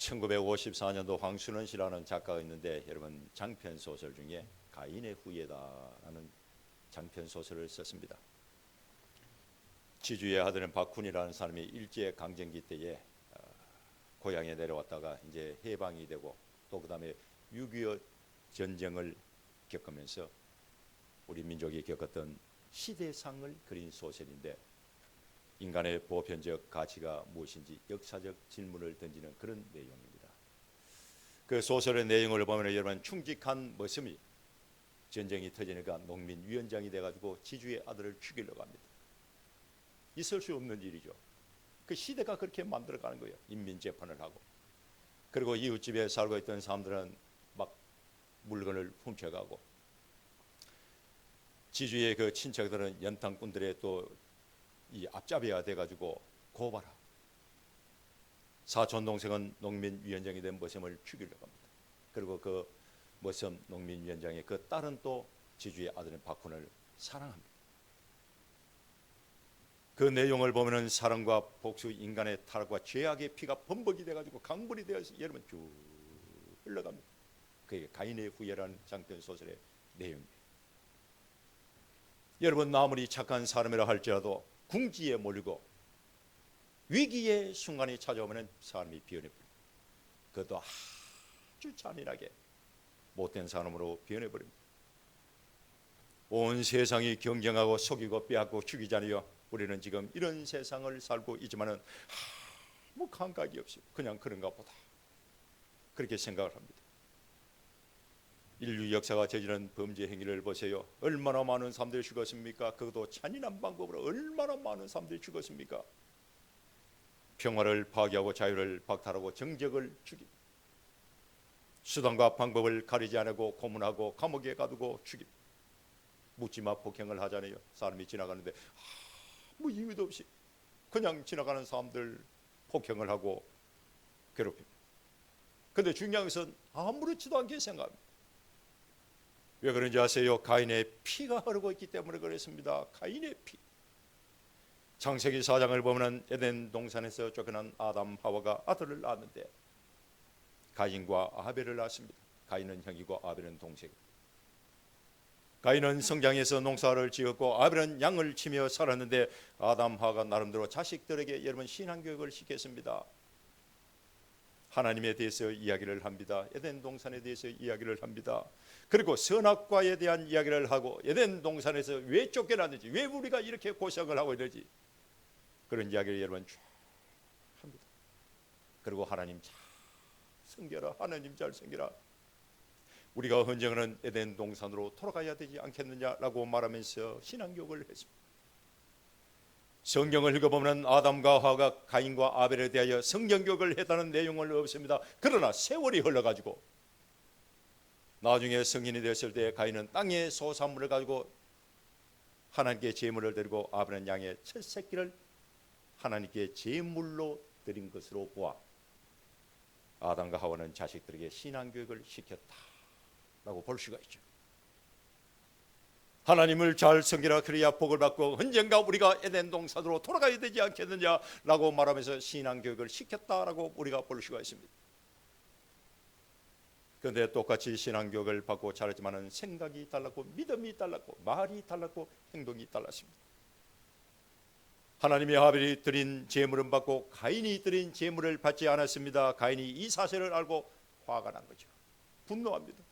1954년도 황순원 씨라는 작가가 있는데 여러분 장편 소설 중에 가인의 후예다라는 장편 소설을 썼습니다. 지주의 아들은 박훈이라는 사람이 일제 강점기 때에 고향에 내려왔다가 이제 해방이 되고 또 그다음에 6.25 전쟁을 겪으면서 우리 민족이 겪었던 시대상을 그린 소설인데 인간의 보편적 가치가 무엇인지 역사적 질문을 던지는 그런 내용입니다. 그 소설의 내용을 보면 여러분 충직한 머슴이 전쟁이 터지니까 농민위원장이 돼가지고 지주의 아들을 죽이려고 합니다. 있을 수 없는 일이죠. 그 시대가 그렇게 만들어가는 거예요. 인민재판을 하고. 그리고 이웃집에 살고 있던 사람들은 막 물건을 훔쳐가고 지주의 그 친척들은 연탄꾼들의 또 이 앞잡이가 돼가지고 고발하고 사촌 동생은 농민위원장이 된 머슴을 죽이려고 합니다. 그리고 그 머슴 농민위원장의 그 딸은 또 지주의 아들인 박훈을 사랑합니다. 그 내용을 보면은 사랑과 복수, 인간의 타락과 죄악의 피가 범벅이 돼가지고 강물이 되어서 여러분 쭉 흘러갑니다. 그게 가인의 후예라는 장편 소설의 내용입니다. 여러분 아무리 착한 사람이라 할지라도 궁지에 몰리고 위기의 순간이 찾아오면 사람이 변해버립니다. 그것도 아주 잔인하게 못된 사람으로 변해버립니다. 온 세상이 경쟁하고 속이고 빼앗고 죽이잖아요. 우리는 지금 이런 세상을 살고 있지만은 뭐 감각이 없이 그냥 그런가 보다 그렇게 생각을 합니다. 인류 역사가 저지른 범죄 행위를 보세요. 얼마나 많은 사람들이 죽었습니까? 그것도 잔인한 방법으로 얼마나 많은 사람들이 죽었습니까? 평화를 파괴하고 자유를 박탈하고 정적을 죽입니다. 수단과 방법을 가리지 않고 고문하고 감옥에 가두고 죽입니다. 묻지마 폭행을 하잖아요. 사람이 지나가는데 뭐 이유도 없이 그냥 지나가는 사람들 폭행을 하고 괴롭힙니다. 그런데 중요한 것은 아무렇지도 않게 생각합니다. 왜 그런지 아세요? 가인의 피가 흐르고 있기 때문에 그렇습니다. 가인의 피. 창세기 4장을 보면 에덴 동산에서 쫓겨난 아담 하와가 아들을 낳았는데 가인과 아벨을 낳았습니다. 가인은 형이고 아벨은 동생입니다. 가인은 성장해서 농사를 지었고 아벨은 양을 치며 살았는데 아담 하와가 나름대로 자식들에게 여러분 신앙교육을 시켰습니다. 하나님에 대해서 이야기를 합니다. 에덴 동산에 대해서 이야기를 합니다. 그리고 선악과에 대한 이야기를 하고 에덴 동산에서 왜 쫓겨났는지, 왜 우리가 이렇게 고생을 하고 있는지 그런 이야기를 여러분 쭉 합니다. 그리고 하나님 잘 섬겨라, 하나님 잘 섬겨라. 우리가 언젠가는 에덴 동산으로 돌아가야 되지 않겠느냐라고 말하면서 신앙교육을 했습니다. 성경을 읽어보면 아담과 하와가 가인과 아벨에 대하여 성경교육을 했다는 내용은 없습니다. 그러나 세월이 흘러가지고 나중에 성인이 되었을 때 가인은 땅의 소산물을 가지고 하나님께 제물을 드리고 아벨은 양의 첫 새끼를 하나님께 제물로 드린 것으로 보아 아담과 하와는 자식들에게 신앙교육을 시켰다라고 볼 수가 있죠. 하나님을 잘 섬기라 그래야 복을 받고 언젠가 우리가 에덴 동산으로 돌아가야 되지 않겠느냐라고 말하면서 신앙교육을 시켰다라고 우리가 볼 수가 있습니다. 그런데 똑같이 신앙교육을 받고 자랐지만은 생각이 달랐고 믿음이 달랐고 말이 달랐고 행동이 달랐습니다. 하나님이 아벨이 드린 제물은 받고 가인이 드린 제물을 받지 않았습니다. 가인이 이 사실을 알고 화가 난 거죠. 분노합니다.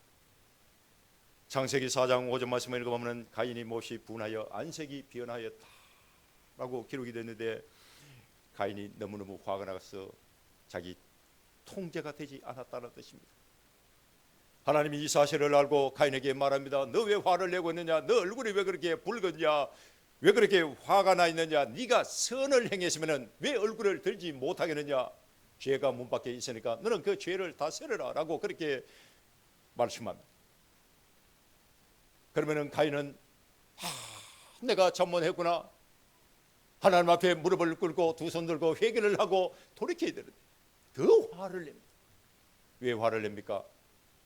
창세기 4장 5절 말씀을 읽어보면 가인이 몹시 분하여 안색이 변하였다라고 기록이 됐는데 가인이 너무너무 화가 나서 자기 통제가 되지 않았다는 뜻입니다. 하나님이 이 사실을 알고 가인에게 말합니다. 너 왜 화를 내고 있느냐? 너 얼굴이 왜 그렇게 붉었냐? 왜 그렇게 화가 나 있느냐? 네가 선을 행했으면 왜 얼굴을 들지 못하겠느냐? 죄가 문 밖에 있으니까 너는 그 죄를 다스려라 라고 그렇게 말씀합니다. 그러면은 가인은 내가 잘못했구나. 하나님 앞에 무릎을 꿇고 두 손 들고 회개를 하고 돌이켜야 되는데 더 화를 냅니다. 왜 화를 냅니까?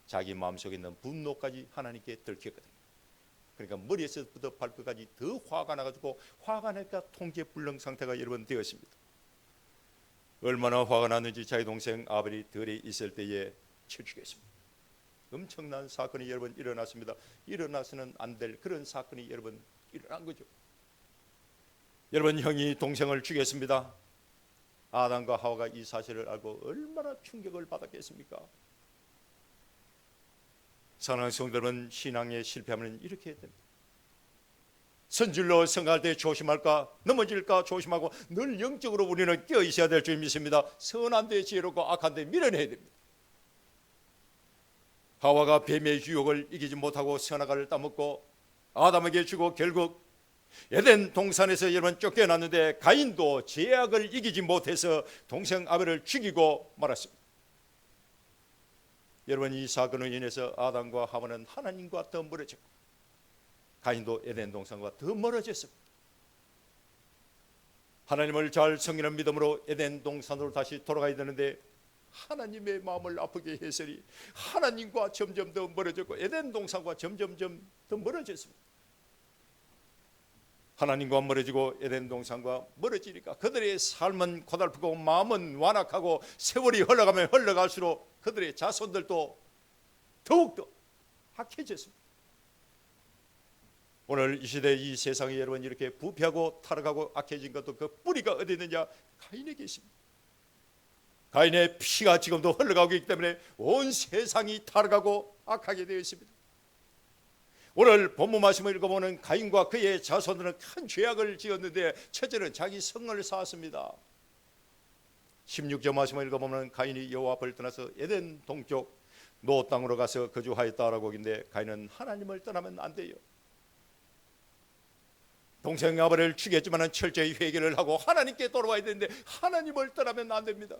자기 마음속에 있는 분노까지 하나님께 들켰거든요. 그러니까 머리에서부터 발끝까지 더 화가 나가지고 화가 나니까 통제불능 상태가 여러분 되었습니다. 얼마나 화가 났는지 자기 동생 아벨이 들에 있을 때에 쳐 죽였습니다. 엄청난 사건이 여러분 일어났습니다. 일어나서는 안 될 그런 사건이 여러분 일어난 거죠. 여러분, 형이 동생을 죽였습니다. 아담과 하와가 이 사실을 알고 얼마나 충격을 받았겠습니까? 사랑하는 성도들은 신앙에 실패하면 이렇게 됩니다. 선질로 생각할 때 조심할까, 넘어질까 조심하고 늘 영적으로 우리는 깨어 있어야 될 줄 믿습니다. 선한 데 지혜롭고 악한 데 밀어내야 됩니다. 하와가 뱀의 유혹을 이기지 못하고 선악과를 따먹고 아담에게 주고 결국 에덴 동산에서 여러분 쫓겨났는데, 가인도 죄악을 이기지 못해서 동생 아벨을 죽이고 말았습니다. 여러분, 이 사건으로 인해서 아담과 하와는 하나님과 더 멀어졌고 가인도 에덴 동산과 더 멀어졌습니다. 하나님을 잘 섬기는 믿음으로 에덴 동산으로 다시 돌아가야 되는데 하나님의 마음을 아프게 해서리 하나님과 점점 더 멀어졌고 에덴 동산과 점점 더 멀어졌습니다. 하나님과 멀어지고 에덴 동산과 멀어지니까 그들의 삶은 고달프고 마음은 완악하고 세월이 흘러가면 흘러갈수록 그들의 자손들도 더욱더 악해졌습니다. 오늘 이 시대 이 세상에 여러분 이렇게 부패하고 타락하고 악해진 것도 그 뿌리가 어디 있느냐? 가인에게 있습니다. 가인의 피가 지금도 흘러가고 있기 때문에 온 세상이 타락하고 악하게 되어 있습니다. 오늘 본문 말씀을 읽어보는 가인과 그의 자손들은 큰 죄악을 지었는데 첫째는 자기 성을 쌓았습니다. 16절 말씀을 읽어보면 가인이 여호와 앞을 떠나서 에덴 동쪽 노 땅으로 가서 거주하였다라고 하는데 가인은 하나님을 떠나면 안 돼요. 동생 아벨을 죽였지만 철저히 회개를 하고 하나님께 돌아와야 되는데 하나님을 떠나면 안 됩니다.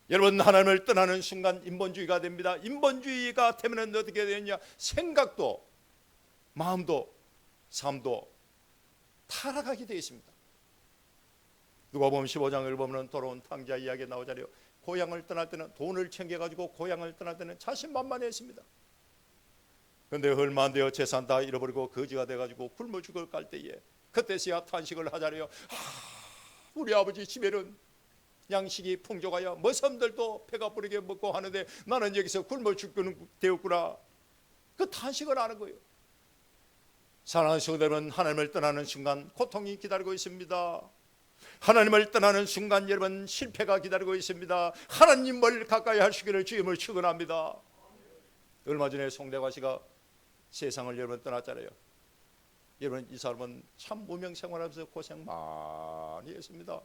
여러분, 하나님을 떠나는 순간 인본주의가 됩니다. 인본주의가 되면 어떻게 되느냐? 생각도 마음도 삶도 타락하게 되어 있습니다. 누가복음 15장을 보면 돌아온 탕자 이야기 나오잖아요. 고향을 떠날 때는 돈을 챙겨가지고 고향을 떠날 때는 자신만만했습니다. 그런데 얼마 안 되어 재산 다 잃어버리고 거지가 돼가지고 굶어 죽을 갈 때에 그때서야 탄식을 하잖아요. 우리 아버지 집에는 양식이 풍족하여 머슴들도 배가 부르게 먹고 하는데 나는 여기서 굶어 죽는 되었구나. 그 탄식을 하는 거예요. 사랑하는 성도들은 하나님을 떠나는 순간 고통이 기다리고 있습니다. 하나님을 떠나는 순간 여러분 실패가 기다리고 있습니다. 하나님을 가까이 하시기를 주임을 축원합니다. 얼마 전에 송대관 씨가 세상을 여러분 떠났잖아요. 여러분, 이 사람은 참 무명 생활하면서 고생 많이 했습니다.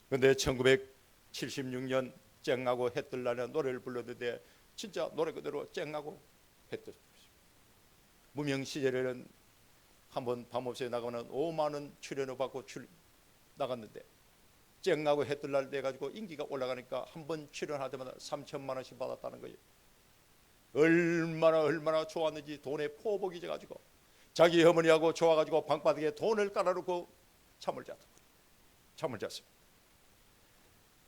그런데 1976년 쨍하고 해 뜰 날에 노래를 불렀는데 진짜 노래 그대로 쨍하고 해 뜰. 무명 시절에는 한번 밤업소에 나가면 5만 원 출연료 받고 나갔는데 쨍하고 해 뜰 날 돼가지고 인기가 올라가니까 한 번 출연할 때마다 3천만 원씩 받았다는 거예요. 얼마나 좋았는지 돈에 포복이 져가지고 자기 어머니하고 좋아가지고 방바닥에 돈을 깔아놓고 잠을 잤습니다.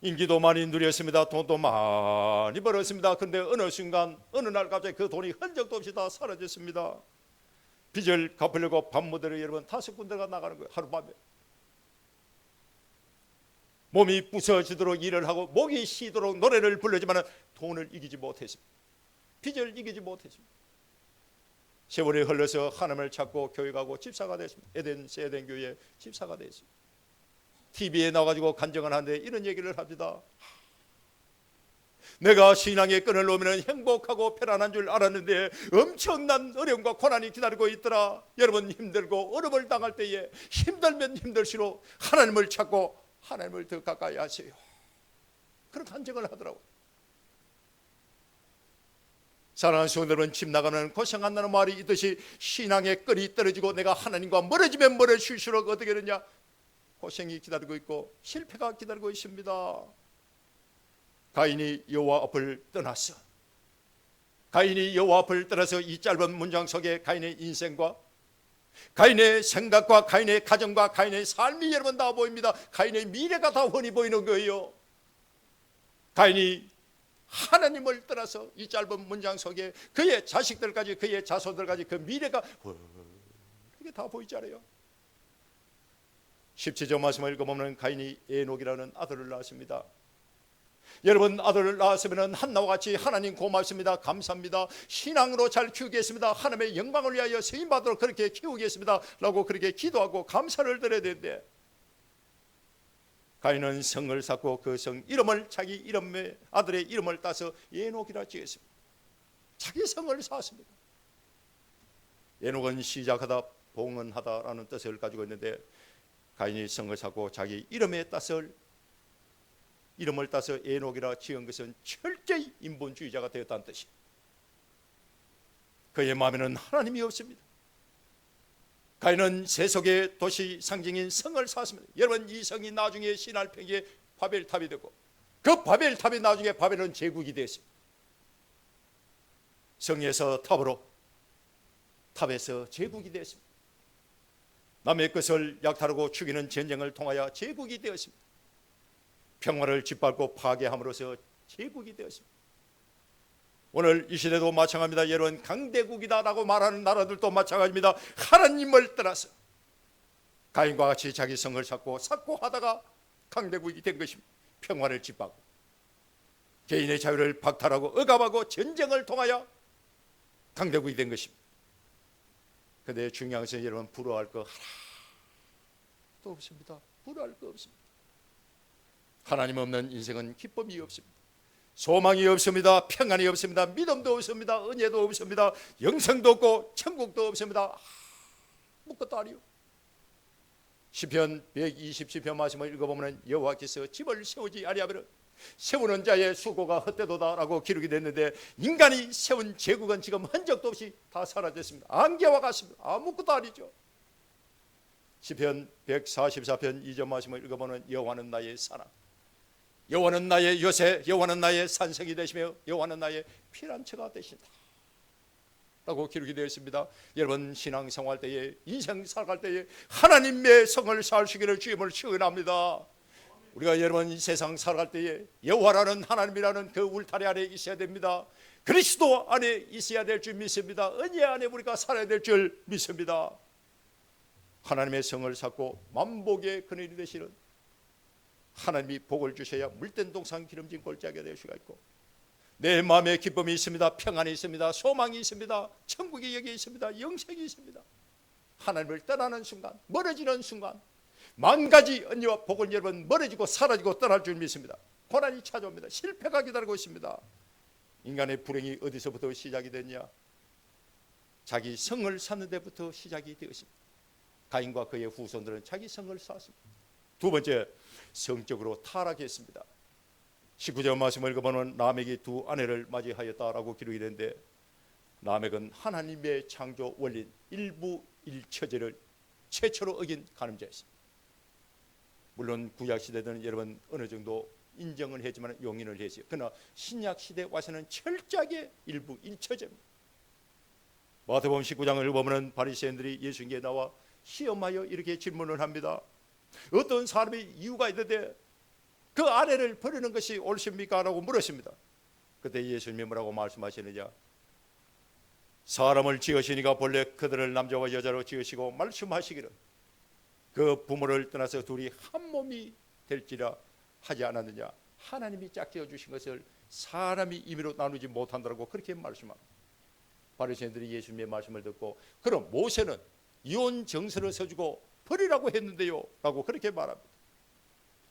인기도 많이 누렸습니다. 돈도 많이 벌었습니다. 그런데 어느 순간 어느 날 갑자기 그 돈이 흔적도 없이 다 사라졌습니다. 빚을 갚으려고 밤무대로 여러분 5군데가 나가는 거예요. 하룻밤에 몸이 부서지도록 일을 하고 목이 쉬도록 노래를 부르지만 돈을 이기지 못했습니다. 빚을 이기지 못했습니다. 세월이 흘러서 하나님을 찾고 교회 가고 집사가 됐습니다. 에덴 교회 집사가 됐습니다. TV에 나와가지고 간증을 하는데 이런 얘기를 합니다. 내가 신앙의 끈을 놓으면 행복하고 편안한 줄 알았는데 엄청난 어려움과 고난이 기다리고 있더라. 여러분, 힘들고 어려움을 당할 때에 힘들면 힘들수록 하나님을 찾고 하나님을 더 가까이 하세요. 그런 간증을 하더라고요. 사랑하는 성도들은 집 나가면 고생한다는 말이 있듯이 신앙의 끈이 떨어지고 내가 하나님과 멀어지면 멀어질수록 어떻게 되냐? 고생이 기다리고 있고 실패가 기다리고 있습니다. 가인이 여호와 앞을 떠났어. 가인이 여호와 앞을 떠나서 이 짧은 문장 속에 가인의 인생과 가인의 생각과 가인의 가정과 가인의 삶이 여러분 다 보입니다. 가인의 미래가 다 훤히 보이는 거예요. 가인이 하나님을 떠나서 이 짧은 문장 속에 그의 자식들까지 그의 자손들까지 그 미래가 이게 다 보이잖아요. 17절 말씀을 읽어보면 가인이 에녹이라는 아들을 낳았습니다. 여러분, 아들을 낳았으면 한나와 같이 하나님 고맙습니다, 감사합니다, 신앙으로 잘 키우겠습니다, 하나님의 영광을 위하여 쓰임받도록 그렇게 키우겠습니다 라고 그렇게 기도하고 감사를 드려야 되는데, 가인은 성을 쌓고 그 성 이름을 자기 이름의 아들의 이름을 따서 에녹이라 지었습니다. 자기 성을 쌓았습니다. 에녹은 시작하다 봉헌하다라는 뜻을 가지고 있는데, 가인이 성을 쌓고 자기 이름을 따서 에녹이라 지은 것은 철저히 인본주의자가 되었다는 뜻이에요. 그의 마음에는 하나님이 없습니다. 가인은 세속의 도시 상징인 성을 쌓았습니다. 여러분, 이 성이 나중에 신할평에 바벨탑이 되고, 그 바벨탑이 나중에 바벨론 제국이 되었습니다. 성에서 탑으로, 탑에서 제국이 되었습니다. 남의 것을 약탈하고 죽이는 전쟁을 통하여 제국이 되었습니다. 평화를 짓밟고 파괴함으로써 제국이 되었습니다. 오늘 이 시대도 마찬가지입니다. 여러분, 강대국이다라고 말하는 나라들도 마찬가지입니다. 하나님을 떠나서 가인과 같이 자기 성을 쌓고 하다가 강대국이 된 것입니다. 평화를 짓밟고 개인의 자유를 박탈하고 억압하고 전쟁을 통하여 강대국이 된 것입니다. 그런데 중요한 것은 여러분, 부러워할 거 하나도 없습니다. 부러워할 거 없습니다. 하나님 없는 인생은 기쁨이 없습니다. 소망이 없습니다. 평안이 없습니다. 믿음도 없습니다. 은혜도 없습니다. 영생도 없고 천국도 없습니다. 아무것도 아니요. 시편 120편 말씀을 읽어보면 여호와께서 집을 세우지 아니하면 세우는 자의 수고가 헛되도다라고 기록이 됐는데, 인간이 세운 제국은 지금 흔적도 없이 다 사라졌습니다. 안개와 같습니다. 아무것도 아니죠. 시편 144편 2절 말씀을 읽어보면 여호와는 나의 사랑, 여호와는 나의 요새, 여호와는 나의 산성이 되시며 여호와는 나의 피난처가 되신다 라고 기록이 되어 있습니다. 여러분, 신앙생활 때에, 인생 살아갈 때에 하나님의 성을 쌓으시기를 주임을 축원합니다. 우리가 여러분 이 세상 살아갈 때에 여호와라는 하나님이라는 그 울타리 안에 있어야 됩니다. 그리스도 안에 있어야 될 줄 믿습니다. 은혜 안에 우리가 살아야 될 줄 믿습니다. 하나님의 성을 쌓고 만복의 근원이 되시는 하나님이 복을 주셔야 물된 동산 기름진 골짜기가 될 수가 있고, 내 마음에 기쁨이 있습니다. 평안이 있습니다. 소망이 있습니다. 천국이 여기 있습니다. 영생이 있습니다. 하나님을 떠나는 순간, 멀어지는 순간 만 가지 은혜와 복은 여러분 멀어지고 사라지고 떠날 줄 믿습니다. 고난이 찾아옵니다. 실패가 기다리고 있습니다. 인간의 불행이 어디서부터 시작이 됐냐? 자기 성을 쌓는 데부터 시작이 되었습니다. 가인과 그의 후손들은 자기 성을 쌓았습니다. 두 번째, 성적으로 타락했습니다. 19절 말씀을 읽어보면 라멕이 두 아내를 맞이하였다라고 기록이 되는데, 라멕은 하나님의 창조 원리 일부 일처제를 최초로 어긴 간음자였습니다. 물론 구약 시대는 여러분 어느 정도 인정을 했지만 용인을 했어요. 그러나 신약 시대 와서는 철저하게 일부 일처제입니다. 마태복음 19장을 보면 바리새인들이 예수님께 나와 시험하여 이렇게 질문을 합니다. 어떤 사람이 이유가 있는데 그 아내를 버리는 것이 옳습니까? 라고 물었습니다. 그때 예수님이 뭐라고 말씀하시느냐? 사람을 지으시니까 본래 그들을 남자와 여자로 지으시고 말씀하시기를 그 부모를 떠나서 둘이 한 몸이 될지라 하지 않았느냐? 하나님이 짝지어 주신 것을 사람이 임의로 나누지 못한다고 그렇게 말씀합니다. 바리새인들이 예수님의 말씀을 듣고, 그럼 모세는 이혼 정서를 써주고 버리라고 했는데요 라고 그렇게 말합니다.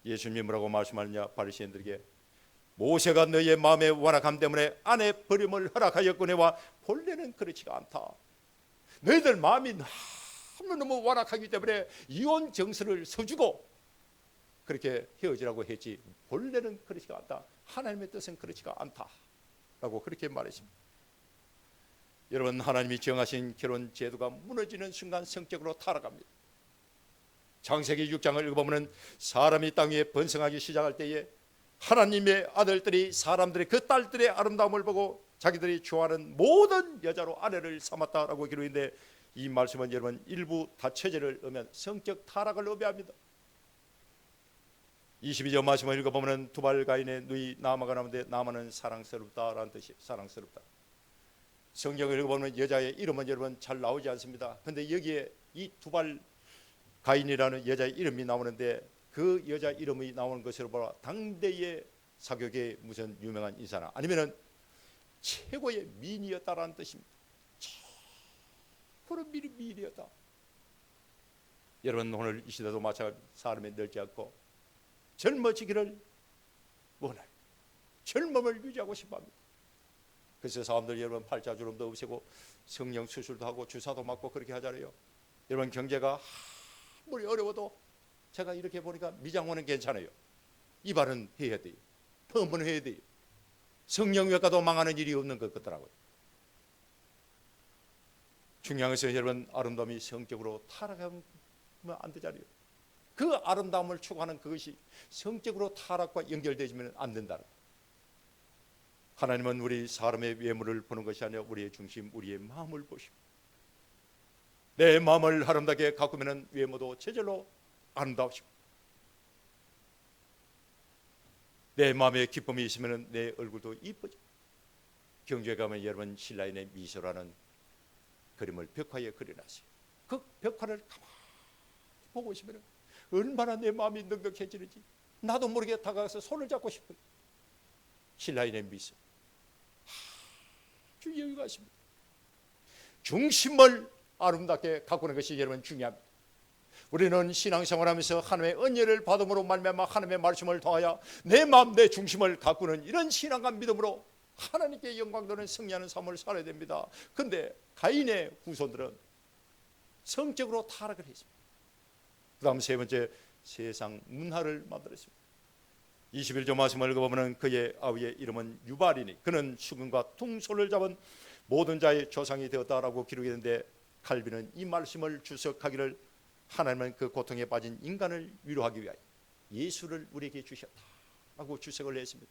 예수님이 뭐라고 말씀하느냐? 바리새인들에게 모세가 너희의 마음에 완악함 때문에 아내 버림을 허락하였거니와 본래는 그렇지가 않다. 너희들 마음이 너무 완악하기 때문에 이혼 정서를 써주고 그렇게 헤어지라고 했지 본래는 그렇지가 않다. 하나님의 뜻은 그렇지가 않다 라고 그렇게 말했습니다. 여러분, 하나님이 정하신 결혼 제도가 무너지는 순간 성격으로 타락합니다. 창세기 6장을 읽어보면 사람이 땅 위에 번성하기 시작할 때에 하나님의 아들들이 사람들의 그 딸들의 아름다움을 보고 자기들이 좋아하는 모든 여자로 아내를 삼았다라고 기록인데, 이 말씀은 여러분 일부 다처제를 의미한 성격 타락을 의미합니다. 22절 말씀을 읽어보면 두발 가인의 누이 나아마가 나오는데 나아마는 사랑스럽다라는 뜻이 사랑스럽다. 성경을 읽어보면 여자의 이름은 여러분 잘 나오지 않습니다. 그런데 여기에 이 두발 가인이라는 여자의 이름이 나오는데 그 여자 이름이 나오는 것으로 보라 당대의 사교계의 무슨 유명한 인사나 아니면은 최고의 미인이었다라는 뜻입니다. 최고로 미인이었다. 여러분 오늘 이 시대도 마찬가지 사람이 늙지 않고 젊어지기를 원해요. 젊음을 유지하고 싶어합니다. 그래서 사람들 여러분 팔자주름도 없애고 성령 수술도 하고 주사도 맞고 그렇게 하잖아요. 여러분 경제가 아무리 어려워도 제가 이렇게 보니까 미장원은 괜찮아요. 이발은 해야 돼요. 펌은 해야 돼요. 성령외과도 망하는 일이 없는 것 같더라고요. 중요한 것은 여러분 아름다움이 성적으로 타락하면 안 되잖아요. 그 아름다움을 추구하는 그것이 성적으로 타락과 연결되지면 안 된다는 거예요. 하나님은 우리 사람의 외모를 보는 것이 아니라 우리의 중심, 우리의 마음을 보시고 내 마음을 아름답게 가꾸면 외모도 저절로 아름다우시고 내 마음에 기쁨이 있으면 내 얼굴도 이쁘죠. 경주에 가면 여러분 신라인의 미소라는 그림을 벽화에 그려놨어요. 그 벽화를 가만히 보고 있으면 얼마나 내 마음이 넉넉해지는지 나도 모르게 다가가서 손을 잡고 싶어요. 신라인의 미소 아주 여유가 있습니다. 중심을 아름답게 가꾸는 것이 여러분 중요합니다. 우리는 신앙생활하면서 하나님의 은혜를 받음으로 말미암아 하나님의 말씀을 통하여 내 마음 내 중심을 가꾸는 이런 신앙과 믿음으로 하나님께 영광 돌리는 승리하는 삶을 살아야 됩니다. 그런데 가인의 후손들은 성적으로 타락을 했습니다. 그 다음 세 번째 세상 문화를 만들었습니다. 21절 말씀을 읽어보면 그의 아우의 이름은 유발이니 그는 수금과 퉁소를 잡은 모든 자의 조상이 되었다라고 기록이 되는데 칼빈은 이 말씀을 주석하기를 하나님은 그 고통에 빠진 인간을 위로하기 위하여 예수를 우리에게 주셨다라고 주석을 했습니다.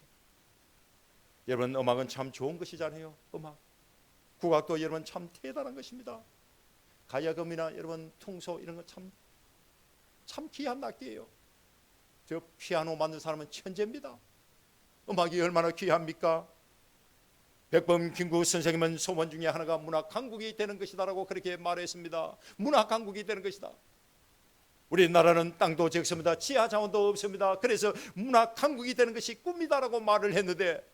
여러분 음악은 참 좋은 것이잖아요. 음악 국악도 여러분 참 대단한 것입니다. 가야금이나 여러분 퉁소 이런 거 참 귀한 악기예요. 저 피아노 만든 사람은 천재입니다. 음악이 얼마나 귀합니까? 백범 김구 선생님은 소원 중에 하나가 문학 강국이 되는 것이다라고 그렇게 말했습니다. 문학 강국이 되는 것이다. 우리나라는 땅도 적습니다. 지하 자원도 없습니다. 그래서 문학 강국이 되는 것이 꿈이다라고 말을 했는데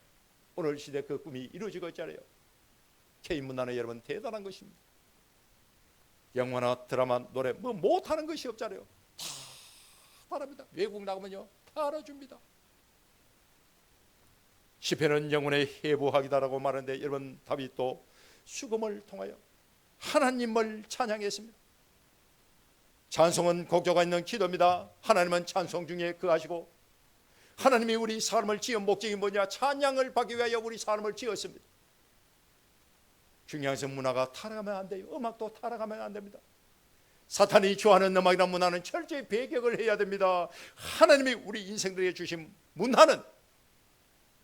오늘 시대 그 꿈이 이루어지고 있잖아요. K문화는 여러분 대단한 것입니다. 영화나 드라마, 노래 뭐 못하는 것이 없잖아요. 다 바랍니다. 외국 나가면요 다 알아줍니다. 시편은 영혼의 해부학이다라고 말하는데 여러분 다윗도 수금을 통하여 하나님을 찬양했습니다. 찬송은 곡조가 있는 기도입니다. 하나님은 찬송 중에 거하시고 하나님이 우리 사람을 지은 목적이 뭐냐? 찬양을 받기 위하여 우리 사람을 지었습니다. 중요한 것은 문화가 타락하면 안 돼요. 음악도 타락하면 안 됩니다. 사탄이 좋아하는 음악이나 문화는 철저히 배격을 해야 됩니다. 하나님이 우리 인생들에게 주신 문화는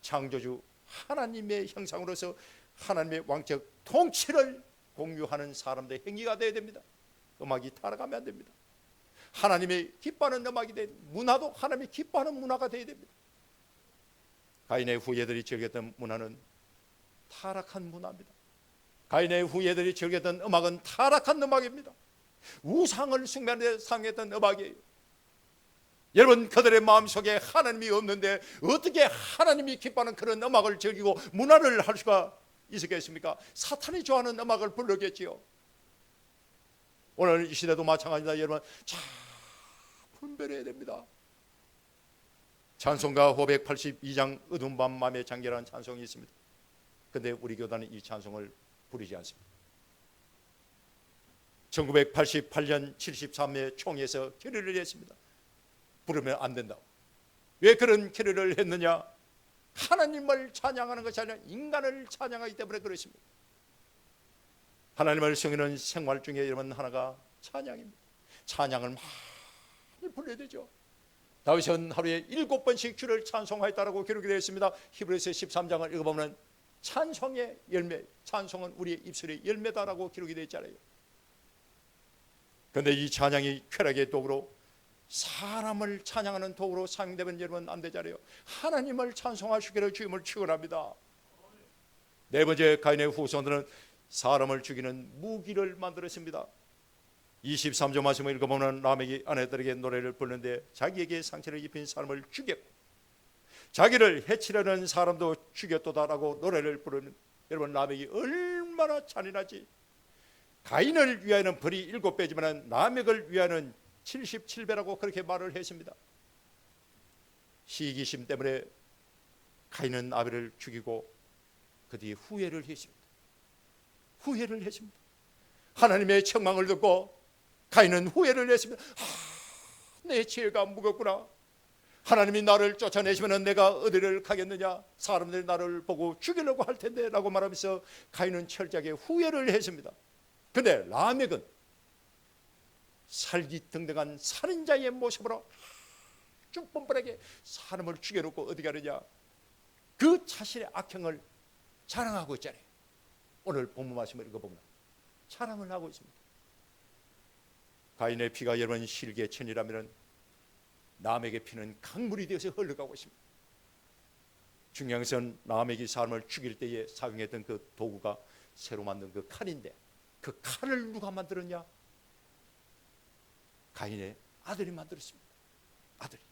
창조주 하나님의 형상으로서 하나님의 왕적 통치를 공유하는 사람들의 행위가 되어야 됩니다. 음악이 타락하면 안 됩니다. 하나님이 기뻐하는 음악이 되어야 됩니다. 문화도 하나님이 기뻐하는 문화가 되어야 됩니다. 가인의 후예들이 즐겼던 문화는 타락한 문화입니다. 가인의 후예들이 즐겼던 음악은 타락한 음악입니다. 우상을 숭배하는 데 사용했던 음악이에요. 여러분 그들의 마음속에 하나님이 없는데 어떻게 하나님이 기뻐하는 그런 음악을 즐기고 문화를 할 수가 있었겠습니까? 사탄이 좋아하는 음악을 부르겠지요. 오늘 이 시대도 마찬가지다. 여러분 잘 분별해야 됩니다. 찬송가 582장 어두운 밤 맘의 장계라는 찬송이 있습니다. 그런데 우리 교단은 이 찬송을 부르지 않습니다. 1988년 73회 총회에서 결의를 했습니다. 부르면 안 된다고. 왜 그런 결의를 했느냐? 하나님을 찬양하는 것이 아니라 인간을 찬양하기 때문에 그렇습니다. 하나님을 섬기는 생활 중에 여러분 하나가 찬양입니다. 찬양을 많이 불러야 되죠. 다윗은 하루에 7번씩 주를 찬송하였다라고 기록이 되어 있습니다. 히브리서 13장을 읽어보면 찬송의 열매, 찬송은 우리의 입술의 열매다라고 기록이 되어 있잖아요. 그런데 이 찬양이 쾌락의 도구로 사람을 찬양하는 도구로 사용되면 여러분 안 되잖아요. 하나님을 찬송하시기를 주임을 축원합니다. 네 번째 가인의 후손들은 사람을 죽이는 무기를 만들었습니다. 23절 말씀을 읽어보면 라멕이 아내들에게 노래를 부르는데 자기에게 상처를 입힌 사람을 죽였고 자기를 해치려는 사람도 죽였도다라고 노래를 부르는, 여러분 라멕이 얼마나 잔인하지. 가인을 위하여는 벌이 7배지만 라멕을 위하여는 77배라고 그렇게 말을 했습니다. 시기심 때문에 가인은 아벨을 죽이고 그 뒤에 후회를 했습니다. 후회를 했습니다. 하나님의 책망을 듣고 가인은 후회를 했습니다. 내 죄가 무겁구나. 하나님이 나를 쫓아내시면 내가 어디를 가겠느냐. 사람들이 나를 보고 죽이려고 할 텐데 라고 말하면서 가인은 철저하게 후회를 했습니다. 그런데 라멕은 살기등등한 살인자의 모습으로 쭉 뻔뻔하게 사람을 죽여놓고 어디 가느냐. 그 자신의 악행을 자랑하고 있잖아요. 오늘 본문 말씀을 읽어보면 자랑을 하고 있습니다. 가인의 피가 여러분 실개천이라면 라멕의 피는 강물이 되어서 흘러가고 있습니다. 중요한 것은 라멕이 사람을 죽일 때에 사용했던 그 도구가 새로 만든 그 칼인데 그 칼을 누가 만들었냐? 가인의 아들이 만들었습니다. 아들이.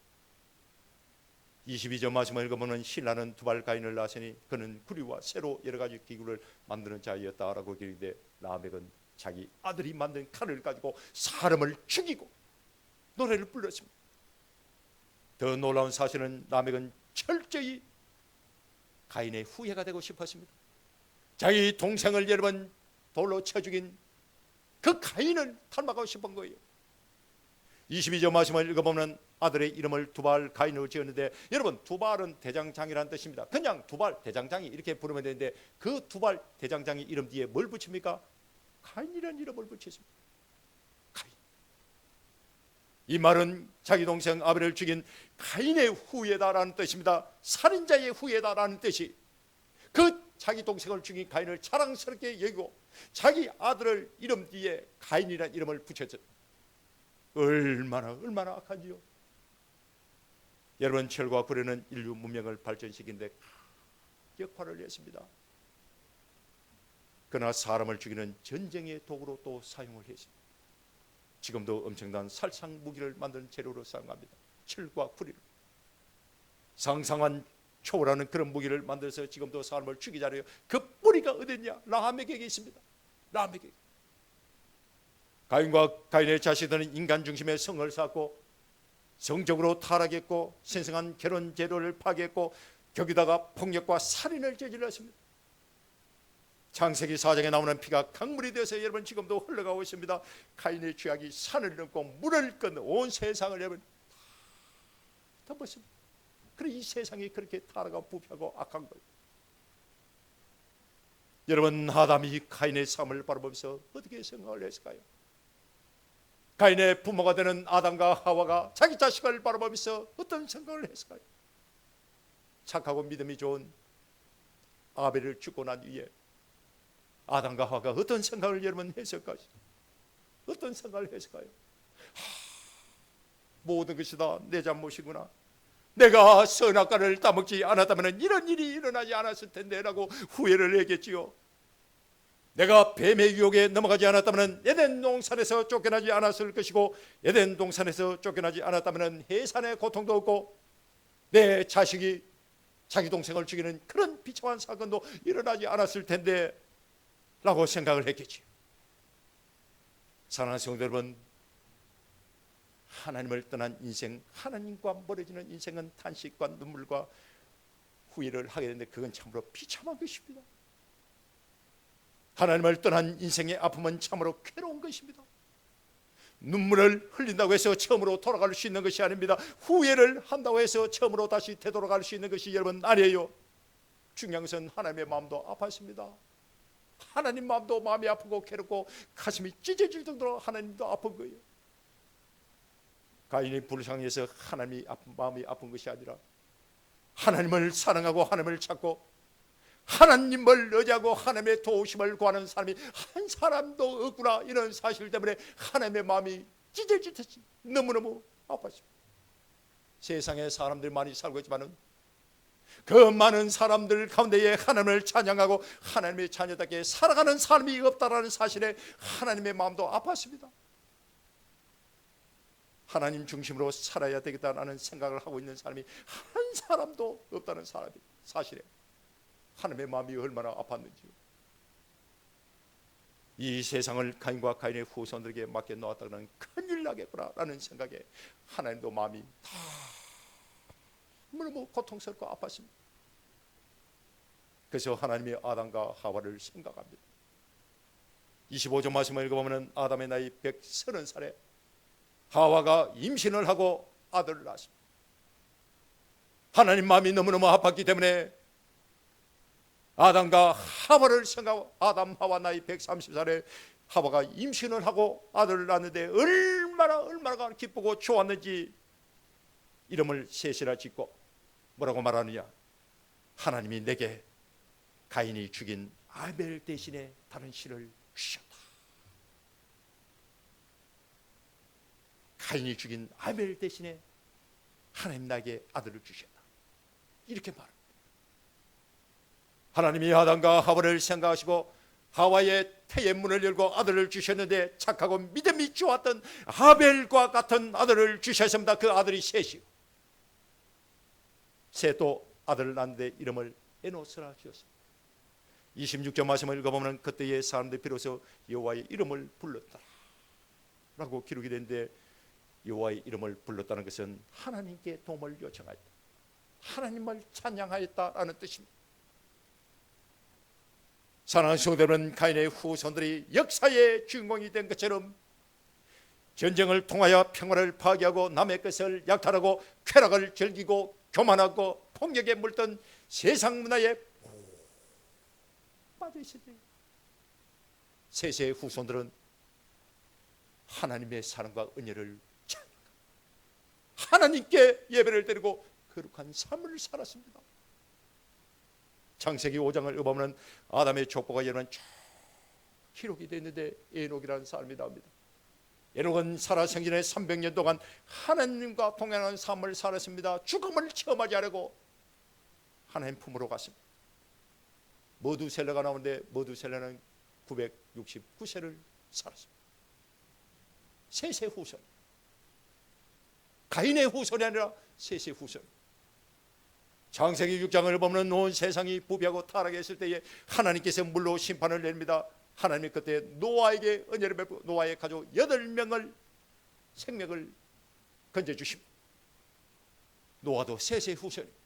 22절 말씀을 읽어보면 신라는 두발 가인을 낳으니 그는 구리와 쇠로 여러 가지 기구를 만드는 자였다라고 기록되는데 라멕은 자기 아들이 만든 칼을 가지고 사람을 죽이고 노래를 불렀습니다. 더 놀라운 사실은 라멕은 철저히 가인의 후예가 되고 싶었습니다. 자기 동생을 여러 번 돌로 쳐 죽인 그 가인을 닮아가고 싶은 거예요. 22절 말씀을 읽어보면 아들의 이름을 두발 가인으로 지었는데 여러분 두발은 대장장이라는 뜻입니다. 그냥 두발 대장장이 이렇게 부르면 되는데 그 두발 대장장이 이름 뒤에 뭘 붙입니까? 가인이라는 이름을 붙였습니다. 가인. 이 말은 자기 동생 아벨을 죽인 가인의 후예다라는 뜻입니다. 살인자의 후예다라는 뜻이 그 자기 동생을 죽인 가인을 자랑스럽게 여기고 자기 아들을 이름 뒤에 가인이라는 이름을 붙였죠. 얼마나 악한지요. 여러분 철과 불에는 인류 문명을 발전시키는데 역할을 했습니다. 그러나 사람을 죽이는 전쟁의 도구로 또 사용을 했습니다. 지금도 엄청난 살상 무기를 만드는 재료로 사용합니다. 철과 구리를 상상한 초월하는 그런 무기를 만들어서 지금도 사람을 죽이자 해요. 그 뿌리가 어딨냐? 라멕에게 있습니다. 라멕에게. 가인과 가인의 자식들은 인간 중심의 성을 쌓고 성적으로 타락했고 신성한 결혼 제도를 파괴했고 거기다가 폭력과 살인을 저질렀습니다. 창세기 4장에 나오는 피가 강물이 되어서 여러분 지금도 흘러가고 있습니다. 가인의 죄악이 산을 넘고 물을 건 온 세상을 여러분 덮었습니다. 그래서 이 세상이 그렇게 타락하고 부패하고 악한 거예요. 여러분 아담이 가인의 삶을 바라보면서 어떻게 생각을 했을까요? 가인의 부모가 되는 아담과 하와가 자기 자식을 바라보면서 어떤 생각을 했을까요? 착하고 믿음이 좋은 아벨을 죽고 난 뒤에 아담과 하와가 어떤 생각을 여러분 했을까요? 어떤 생각을 했을까요? 모든 것이 다 내 잘못이구나. 내가 선악과를 따먹지 않았다면 이런 일이 일어나지 않았을 텐데 라고 후회를 했겠지요. 내가 뱀의 유혹에 넘어가지 않았다면 에덴 동산에서 쫓겨나지 않았을 것이고 에덴 동산에서 쫓겨나지 않았다면 해산의 고통도 없고 내 자식이 자기 동생을 죽이는 그런 비참한 사건도 일어나지 않았을 텐데 라고 생각을 했겠지요. 사랑하는 성도 여러분, 하나님을 떠난 인생, 하나님과 멀어지는 인생은 탄식과 눈물과 후회를 하게 되는데 그건 참으로 비참한 것입니다. 하나님을 떠난 인생의 아픔은 참으로 괴로운 것입니다. 눈물을 흘린다고 해서 처음으로 돌아갈 수 있는 것이 아닙니다. 후회를 한다고 해서 처음으로 다시 되돌아갈 수 있는 것이 여러분 아니에요. 중요한 것은 하나님의 마음도 아팠습니다. 하나님 마음도 마음이 아프고 괴롭고 가슴이 찢어질 정도로 하나님도 아픈 거예요. 가인이 불쌍해서 하나님이 마음이 아픈 것이 아니라 하나님을 사랑하고 하나님을 찾고 하나님을 의지하고 하나님의 도우심을 구하는 사람이 한 사람도 없구나, 이런 사실 때문에 하나님의 마음이 찢어지듯이 너무너무 아팠습니다. 세상에 사람들이 많이 살고 있지만 그 많은 사람들 가운데에 하나님을 찬양하고 하나님의 자녀답게 살아가는 사람이 없다라는 사실에 하나님의 마음도 아팠습니다. 하나님 중심으로 살아야 되겠다는 생각을 하고 있는 사람이 한 사람도 없다는 사실에 하나님의 마음이 얼마나 아팠는지요. 이 세상을 가인과 가인의 후손들에게 맡겨 놓았다는 큰일 나겠구나라는 생각에 하나님도 마음이 너무 고통스럽고 아팠습니다. 그래서 하나님이 아담과 하와를 생각합니다. 25절 말씀을 읽어보면 아담의 나이 130살에 하와가 임신을 하고 아들을 낳았습니다. 하나님 마음이 너무너무 아팠기 때문에 아담과 하와를 생각하고 아담 하와 나이 130살에 하와가 임신을 하고 아들을 낳았는데 얼마나 기쁘고 좋았는지 이름을 셋이나 짓고 뭐라고 말하느냐, 하나님이 내게 가인이 죽인 아벨 대신에 다른 씨를 주셨다. 가인이 죽인 아벨 대신에 하나님 나에게 아들을 주셨다. 이렇게 말합니다. 하나님이 아담과 하와를 생각하시고 하와의 태의 문을 열고 아들을 주셨는데 착하고 믿음이 좋았던 아벨과 같은 아들을 주셨습니다. 그 아들이 셋이요. 셋도 아들을 낳는데 이름을 에노스라 주셨습니다. 26절 말씀을 읽어보면 그때의 사람들이 비로소 여호와의 이름을 불렀다 라고 기록이 되는데, 여호와의 이름을 불렀다는 것은 하나님께 도움을 요청하였다, 하나님을 찬양하였다라는 뜻입니다. 사랑하는 성도 여러분, 가인의 후손들이 역사의 주인공이 된 것처럼 전쟁을 통하여 평화를 파괴하고 남의 것을 약탈하고 쾌락을 즐기고 교만하고 폭력에 물든 세상 문화에 빠져 있었대요. 셋의 후손들은 하나님의 사랑과 은혜를 찬양하고 하나님께 예배를 드리고 거룩한 삶을 살았습니다. 창세기 5장을 읽어보면 아담의 족보가 여러분 쭉 기록이 되어 있는데 에녹이라는 사람이 나옵니다. 에녹은 살아생전에 300년 동안 하나님과 동행하는 삶을 살았습니다. 죽음을 체험하지 않고 하나님 품으로 갔습니다. 머두셀라가 나오는데 머두셀라는 969세를 살았습니다. 셋의 후손, 가인의 후손이 아니라 셋의 후손. 창세기 6장을 보면 온 세상이 부패하고 타락했을 때에 하나님께서 물로 심판을 내립니다. 하나님이 그때 노아에게 은혜를 베푸고 노아의 가족 8명을 생명을 건져주십니다. 노아도 셋의 후손입니다.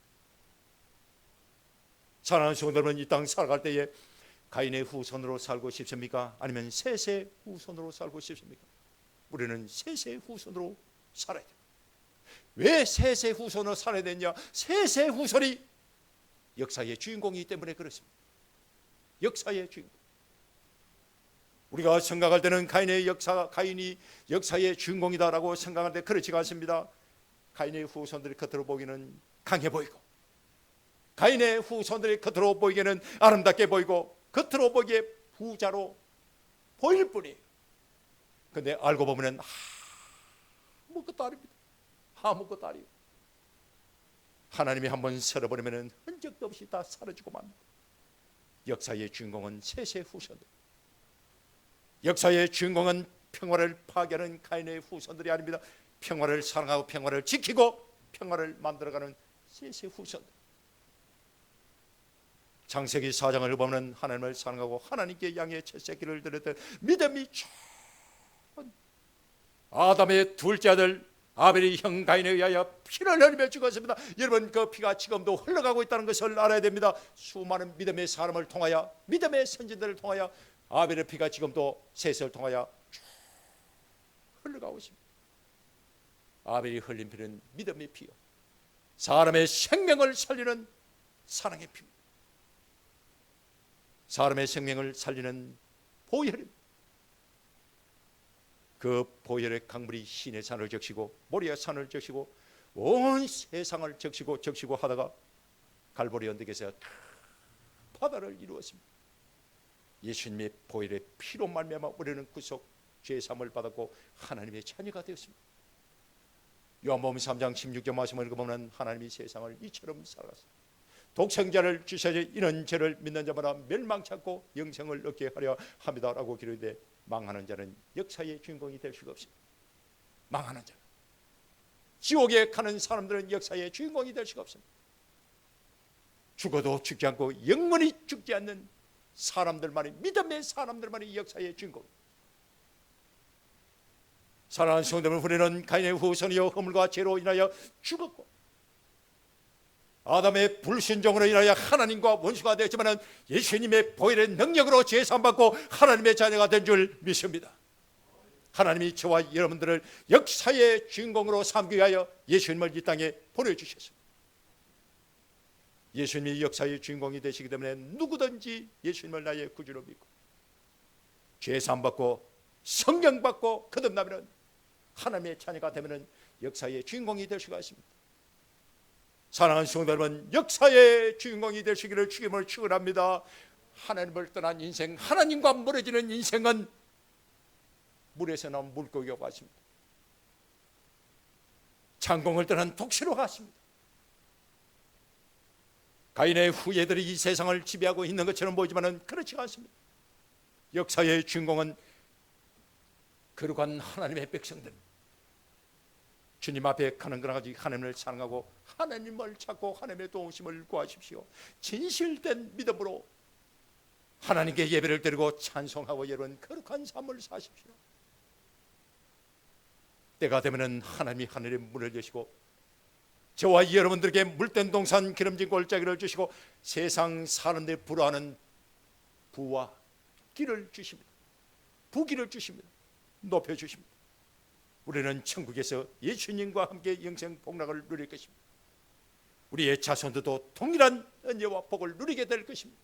사랑하는 성도 여러분, 이 땅 살아갈 때에 가인의 후손으로 살고 싶습니까? 아니면 셋의 후손으로 살고 싶습니까? 우리는 셋의 후손으로 살아야 됩니다. 왜 셋의 후손으로 살아야 되냐? 셋의 후손이 역사의 주인공이기 때문에 그렇습니다. 역사의 주인공. 우리가 생각할 때는 가인이 역사의 주인공이다라고 생각하는데 그렇지가 않습니다. 가인의 후손들이 겉으로 보기는 강해 보이고, 가인의 후손들이 겉으로 보이기에는 아름답게 보이고, 겉으로 보기에 부자로 보일 뿐이에요. 그런데 알고 보면 아무것도 아닙니다. 아무것도 아니에요. 하나님이 한번 썰어버리면 흔적도 없이 다 사라지고 맙니다. 역사의 주인공은 셋의 후손들. 역사의 주인공은 평화를 파괴하는 가인의 후손들이 아닙니다. 평화를 사랑하고 평화를 지키고 평화를 만들어가는 셋의 후손들. 창세기 4장을 보면 하나님을 사랑하고 하나님께 양의 첫 새끼를 드렸던 믿음이 좋은 아담의 둘째 아들 아벨이 형 가인에 의하여 피를 흘리며 죽었습니다. 여러분, 그 피가 지금도 흘러가고 있다는 것을 알아야 됩니다. 수많은 믿음의 사람을 통하여, 믿음의 선진들을 통하여 아벨의 피가 지금도 셋을 통하여 흘러가고 있습니다. 아벨이 흘린 피는 믿음의 피요, 사람의 생명을 살리는 사랑의 피입니다. 사람의 생명을 살리는 보혈입니다. 그 보혈의 강물이 시내 산을 적시고 모리아 산을 적시고 온 세상을 적시고 하다가 갈보리 언덕에서 바다를 이루었습니다. 예수님의 보혈의 피로 말미암아 우리는 구속 죄 사함을 받았고 하나님의 자녀가 되었습니다. 요한복음 3장 16절 말씀을 읽어보면 하나님이 세상을 이처럼 살아갔습니다. 독생자를 주셔서 이는 저를 믿는 자마다 멸망치 않고 영생을 얻게 하려 합니다라고 기록되어 망하는 자는 역사의 주인공이 될 수가 없습니다. 망하는 자는. 지옥에 가는 사람들은 역사의 주인공이 될 수가 없습니다. 죽어도 죽지 않고 영원히 죽지 않는 사람들만이, 믿음의 사람들만이 역사의 주인공. 사랑하는 성도 여러분, 우리는 가인의 후손이요 허물과 죄로 인하여 죽었고 아담의 불순종으로 인하여 하나님과 원수가 되었지만 예수님의 보혈의 능력으로 제사함받고 하나님의 자녀가 된 줄 믿습니다. 하나님이 저와 여러분들을 역사의 주인공으로 삼기 위하여 예수님을 이 땅에 보내주셨습니다. 예수님이 역사의 주인공이 되시기 때문에 누구든지 예수님을 나의 구주로 믿고 제사함받고 성령받고 거듭나면 하나님의 자녀가 되면 역사의 주인공이 될 수가 있습니다. 사랑하는 성도 여러분, 역사의 주인공이 되시기를 주님을 축원합니다. 하나님을 떠난 인생, 하나님과 멀어지는 인생은 물에서 나온 물고기와 같습니다. 창공을 떠난 독수리와 같습니다. 가인의 후예들이 이 세상을 지배하고 있는 것처럼 보이지만 그렇지 않습니다. 역사의 주인공은 거룩한 하나님의 백성들, 주님 앞에 가는 것까지 하나님을 사랑하고 하나님을 찾고 하나님의 도우심을 구하십시오. 진실된 믿음으로 하나님께 예배를 드리고 찬송하고 여러분 거룩한 삶을 사십시오. 때가 되면 하나님이 하늘의 문을 여시고 저와 여러분들에게 물된 동산 기름진 골짜기를 주시고 세상 사람들이 부러워하는 부와 길을 주십니다. 부귀를 주십니다. 높여주십니다. 우리는 천국에서 예수님과 함께 영생 복락을 누릴 것입니다. 우리의 자손들도 동일한 은혜와 복을 누리게 될 것입니다.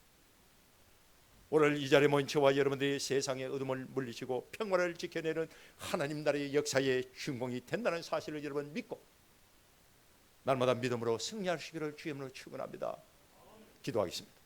오늘 이 자리에 모인 저와 여러분들이 세상의 어둠을 물리치고 평화를 지켜내는 하나님 나라의 역사의 주인공이 된다는 사실을 여러분 믿고 날마다 믿음으로 승리하시기를 주님으로 축원합니다. 기도하겠습니다.